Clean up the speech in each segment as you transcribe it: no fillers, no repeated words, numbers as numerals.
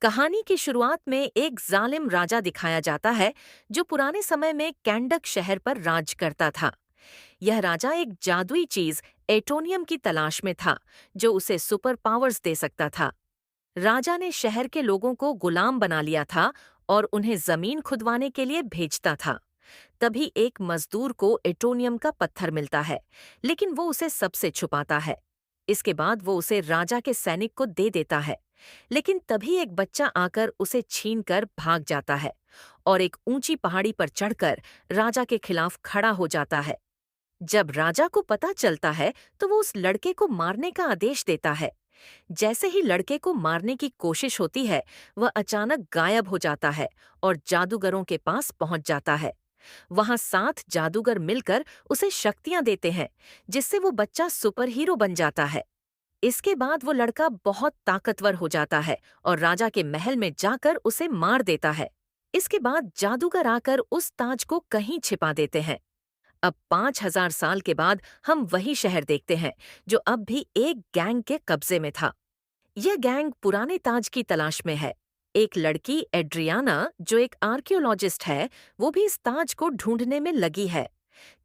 कहानी की शुरुआत में एक जालिम राजा दिखाया जाता है जो पुराने समय में कैंडक शहर पर राज करता था। यह राजा एक जादुई चीज एटोनियम की तलाश में था जो उसे सुपर पावर्स दे सकता था। राजा ने शहर के लोगों को गुलाम बना लिया था और उन्हें जमीन खुदवाने के लिए भेजता था। तभी एक मजदूर को एटोनियम का पत्थर मिलता है, लेकिन वो उसे सबसे छुपाता है। इसके बाद वो उसे राजा के सैनिक को दे देता है, लेकिन तभी एक बच्चा आकर उसे छीनकर भाग जाता है और एक ऊंची पहाड़ी पर चढ़कर राजा के खिलाफ खड़ा हो जाता है। जब राजा को पता चलता है तो वो उस लड़के को मारने का आदेश देता है। जैसे ही लड़के को मारने की कोशिश होती है, वह अचानक गायब हो जाता है और जादूगरों के पास पहुंच जाता है। वहां 7 जादूगर मिलकर उसे शक्तियां देते हैं, जिससे वो बच्चा सुपर हीरो बन जाता है। इसके बाद वो लड़का बहुत ताकतवर हो जाता है और राजा के महल में जाकर उसे मार देता है। इसके बाद जादूगर आकर उस ताज को कहीं छिपा देते हैं। अब 5000 साल के बाद हम वही शहर देखते हैं जो अब भी एक गैंग के कब्जे में था। यह गैंग पुराने ताज की तलाश में है। एक लड़की एड्रियाना, जो एक आर्कियोलॉजिस्ट है, वो भी इस ताज को ढूंढने में लगी है।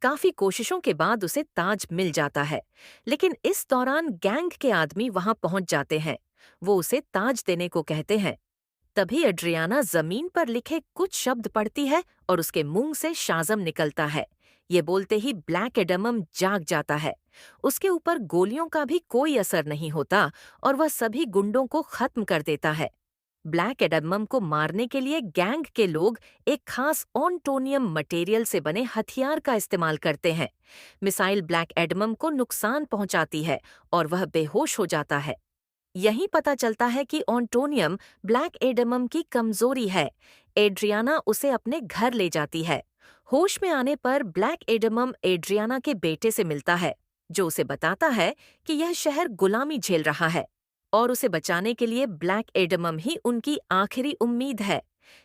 काफी कोशिशों के बाद उसे ताज मिल जाता है, लेकिन इस दौरान गैंग के आदमी वहां पहुंच जाते हैं। वो उसे ताज देने को कहते हैं। तभी एड्रियाना जमीन पर लिखे कुछ शब्द पढ़ती है और उसके मुंह से शाज़म निकलता है। ये बोलते ही ब्लैक एडमम जाग जाता है। उसके ऊपर गोलियों का भी कोई असर नहीं होता और वह सभी गुंडों को खत्म कर देता है। ब्लैक एडमम को मारने के लिए गैंग के लोग एक खास ऑन्टोनियम मटेरियल से बने हथियार का इस्तेमाल करते हैं। मिसाइल ब्लैक एडमम को नुकसान पहुंचाती है और वह बेहोश हो जाता है। यहीं पता चलता है कि ऑन्टोनियम ब्लैक एडमम की कमजोरी है। एड्रियाना उसे अपने घर ले जाती है। होश में आने पर ब्लैक एडमम एड्रियाना के बेटे से मिलता है, जो उसे बताता है कि यह शहर गुलामी झेल रहा है और उसे बचाने के लिए ब्लैक एडमम ही उनकी आखिरी उम्मीद है।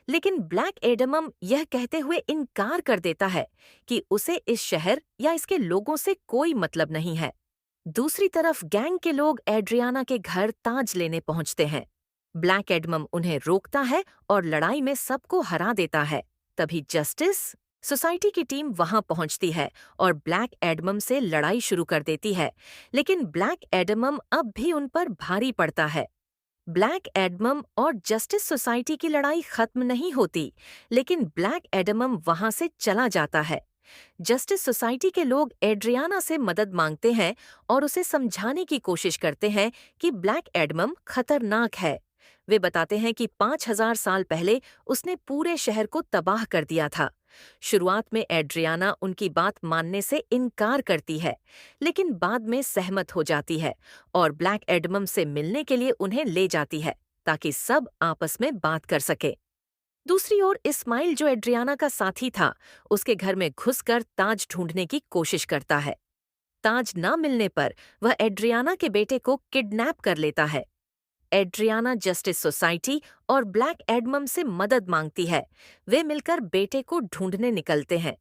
लेकिन ब्लैक एडमम यह कहते हुए इनकार कर देता है कि उसे इस शहर या इसके लोगों से कोई मतलब नहीं है। दूसरी तरफ गैंग के लोग एड्रियाना के घर ताज लेने पहुंचते हैं। ब्लैक एडमम उन्हें रोकता है और लड़ाई में सबको हरा देता है। तभी जस्टिस सोसाइटी की टीम वहां पहुंचती है और ब्लैक एडमम से लड़ाई शुरू कर देती है, लेकिन ब्लैक एडमम अब भी उन पर भारी पड़ता है। ब्लैक एडमम और जस्टिस सोसाइटी की लड़ाई खत्म नहीं होती, लेकिन ब्लैक एडमम वहां से चला जाता है। जस्टिस सोसाइटी के लोग एड्रियाना से मदद मांगते हैं और उसे समझाने की कोशिश करते हैं कि ब्लैक एडमम खतरनाक है। वे बताते हैं कि 5000 साल पहले उसने पूरे शहर को तबाह कर दिया था। शुरुआत में एड्रियाना उनकी बात मानने से इनकार करती है, लेकिन बाद में सहमत हो जाती है और ब्लैक एडमम से मिलने के लिए उन्हें ले जाती है ताकि सब आपस में बात कर सके। दूसरी ओर इस्माइल, जो एड्रियाना का साथी था, उसके घर में घुसकर ताज ढूंढने की कोशिश करता है। ताज न मिलने पर वह एड्रियाना के बेटे को किडनैप कर लेता है। एड्रियाना जस्टिस सोसाइटी और ब्लैक एडमम से मदद मांगती है। वे मिलकर बेटे को ढूंढने निकलते हैं।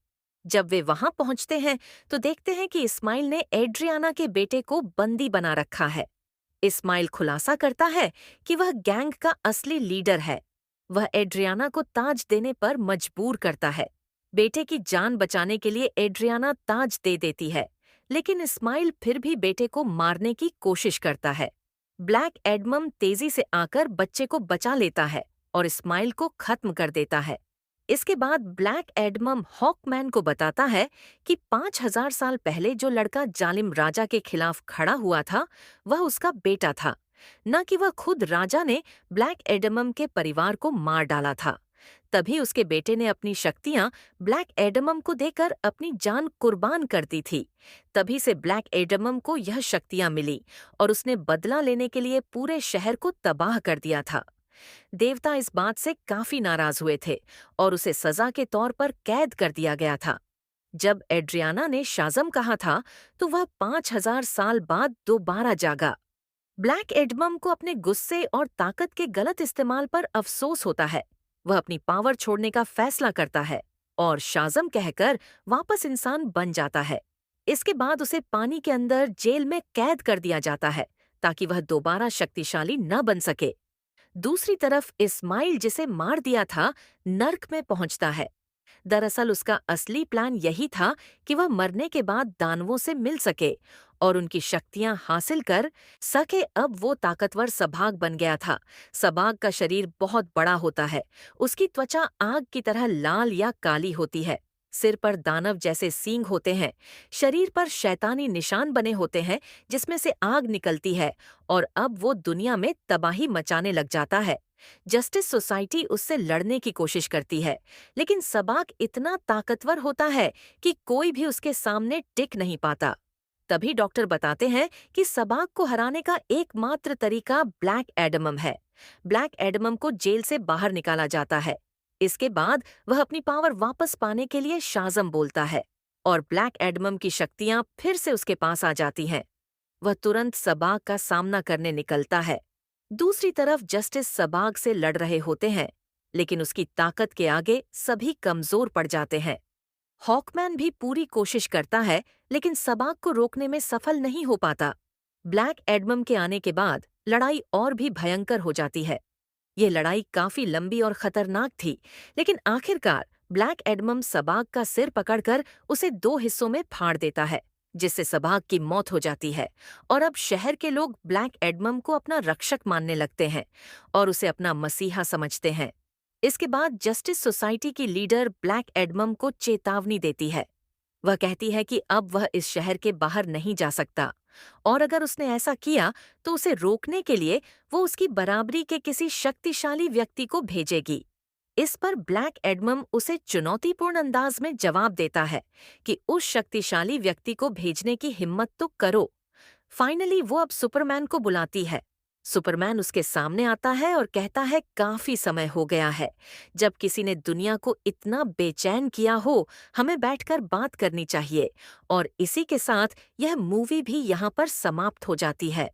जब वे वहां पहुंचते हैं तो देखते हैं कि इस्माइल ने एड्रियाना के बेटे को बंदी बना रखा है। इस्माइल खुलासा करता है कि वह गैंग का असली लीडर है। वह एड्रियाना को ताज देने पर मजबूर करता है। बेटे की जान बचाने के लिए एड्रियाना ताज दे देती है, लेकिन इस्माइल फिर भी बेटे को मारने की कोशिश करता है। ब्लैक एडमम तेजी से आकर बच्चे को बचा लेता है और इस्माइल को खत्म कर देता है। इसके बाद ब्लैक एडमम हॉकमैन को बताता है कि 5000 साल पहले जो लड़का जालिम राजा के खिलाफ खड़ा हुआ था, वह उसका बेटा था, न कि वह खुद राजा ने ब्लैक एडमम के परिवार को मार डाला था। तभी उसके बेटे ने अपनी शक्तियां ब्लैक एडमम को देकर अपनी जान कुर्बान कर दी थी। तभी से ब्लैक एडमम को यह शक्तियां मिली और उसने बदला लेने के लिए पूरे शहर को तबाह कर दिया था। देवता इस बात से काफी नाराज हुए थे और उसे सजा के तौर पर कैद कर दिया गया था। जब एड्रियाना ने शाज़म कहा था तो वह 5000 साल बाद दोबारा जागा। ब्लैक एडमम को अपने गुस्से और ताकत के गलत इस्तेमाल पर अफसोस होता है। वह अपनी पावर छोड़ने का फैसला करता है और शाज़म कहकर वापस इंसान बन जाता है। इसके बाद उसे पानी के अंदर जेल में कैद कर दिया जाता है ताकि वह दोबारा शक्तिशाली न बन सके। दूसरी तरफ इस्माइल, जिसे मार दिया था, नर्क में पहुंचता है। दरअसल उसका असली प्लान यही था कि वह मरने के बाद दानवों से मिल सके और उनकी शक्तियां हासिल कर सके। अब वो ताकतवर सबाग बन गया था। सबाग का शरीर बहुत बड़ा होता है। उसकी त्वचा आग की तरह लाल या काली होती है। सिर पर दानव जैसे सींग होते हैं। शरीर पर शैतानी निशान बने होते हैं जिसमें से आग निकलती है। और अब वो दुनिया में तबाही मचाने लग जाता है। जस्टिस सोसाइटी उससे लड़ने की कोशिश करती है, लेकिन सबाक इतना ताकतवर होता है कि कोई भी उसके सामने टिक नहीं पाता। तभी डॉक्टर बताते हैं कि सबाक को हराने का एकमात्र तरीका ब्लैक एडमम है। ब्लैक एडमम को जेल से बाहर निकाला जाता है। इसके बाद वह अपनी पावर वापस पाने के लिए शाज़म बोलता है और ब्लैक एडमम की शक्तियां फिर से उसके पास आ जाती हैं। वह तुरंत सबाग का सामना करने निकलता है। दूसरी तरफ जस्टिस सबाग से लड़ रहे होते हैं, लेकिन उसकी ताकत के आगे सभी कमजोर पड़ जाते हैं। हॉकमैन भी पूरी कोशिश करता है, लेकिन सबाग को रोकने में सफल नहीं हो पाता। ब्लैक एडमम के आने के बाद लड़ाई और भी भयंकर हो जाती है। ये लड़ाई काफी लंबी और खतरनाक थी, लेकिन आखिरकार ब्लैक एडमम सबाग का सिर पकड़कर उसे दो हिस्सों में फाड़ देता है, जिससे सबाग की मौत हो जाती है। और अब शहर के लोग ब्लैक एडमम को अपना रक्षक मानने लगते हैं और उसे अपना मसीहा समझते हैं। इसके बाद जस्टिस सोसाइटी की लीडर ब्लैक एडमम को चेतावनी देती है। वह कहती है कि अब वह इस शहर के बाहर नहीं जा सकता और अगर उसने ऐसा किया तो उसे रोकने के लिए वो उसकी बराबरी के किसी शक्तिशाली व्यक्ति को भेजेगी। इस पर ब्लैक एडमम उसे चुनौतीपूर्ण अंदाज में जवाब देता है कि उस शक्तिशाली व्यक्ति को भेजने की हिम्मत तो करो। फाइनली वो अब सुपरमैन को बुलाती है। सुपरमैन उसके सामने आता है और कहता है काफी समय हो गया है जब किसी ने दुनिया को इतना बेचैन किया हो, हमें बैठकर बात करनी चाहिए। और इसी के साथ यह मूवी भी यहाँ पर समाप्त हो जाती है।